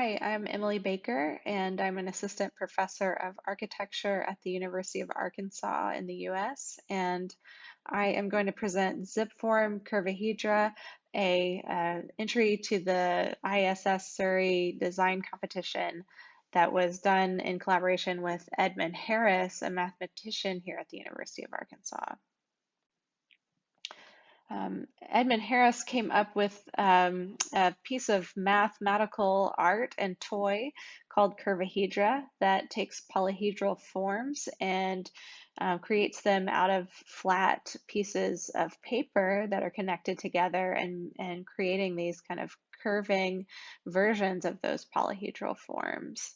Hi, I'm Emily Baker, and I'm an assistant professor of architecture at the University of Arkansas in the US. And I am going to present Zipform Curvahedra, a entry to the IASS Surrey Design Competition that was done in collaboration with Edmund Harriss, a mathematician here at the University of Arkansas. Edmund Harriss came up with a piece of mathematical art and toy called Curvahedra that takes polyhedral forms and creates them out of flat pieces of paper that are connected together and creating these kind of curving versions of those polyhedral forms.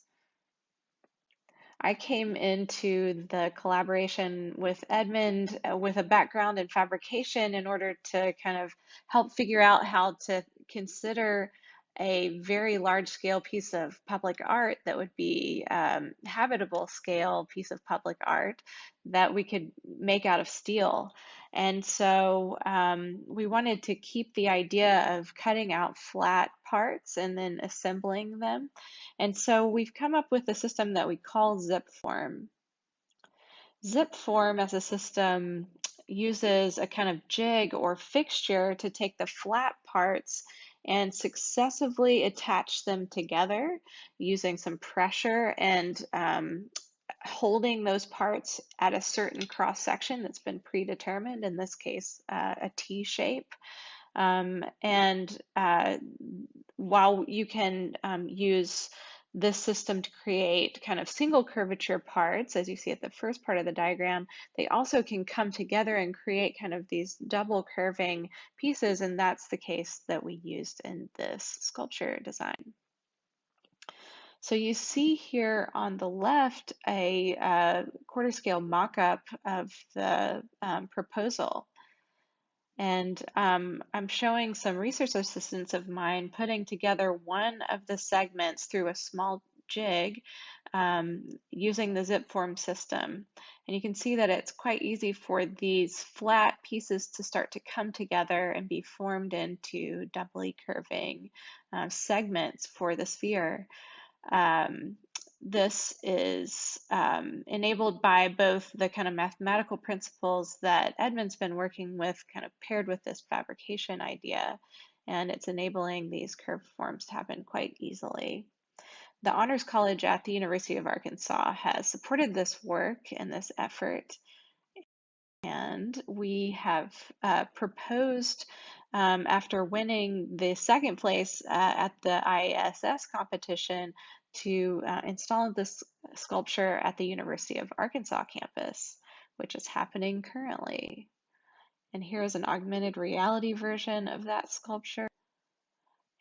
I came into the collaboration with Edmund with a background in fabrication in order to kind of help figure out how to consider a very large scale piece of public art that would be habitable scale piece of public art that we could make out of steel. And so we wanted to keep the idea of cutting out flat parts and then assembling them. And so we've come up with a system that we call Zipform. Zipform as a system uses a kind of jig or fixture to take the flat parts and successively attach them together using some pressure and holding those parts at a certain cross section that's been predetermined, in this case, a T shape. While you can use this system to create kind of single curvature parts, as you see at the first part of the diagram, they also can come together and create kind of these double curving pieces, and that's the case that we used in this sculpture design. So you see here on the left a quarter scale mock-up of the proposal. And I'm showing some research assistants of mine putting together one of the segments through a small jig using the Zipform system. And you can see that it's quite easy for these flat pieces to start to come together and be formed into doubly curving segments for the sphere. This is enabled by both the kind of mathematical principles that Edmund's been working with, kind of paired with this fabrication idea, and it's enabling these curved forms to happen quite easily. The Honors College at the University of Arkansas has supported this work and this effort, and we have proposed, after winning the second place at the IASS competition, to install this sculpture at the University of Arkansas campus, which is happening currently. And here is an augmented reality version of that sculpture.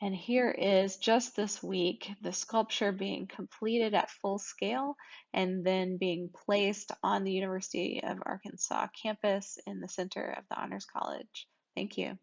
And here is, just this week, the sculpture being completed at full scale and then being placed on the University of Arkansas campus in the center of the Honors College. Thank you.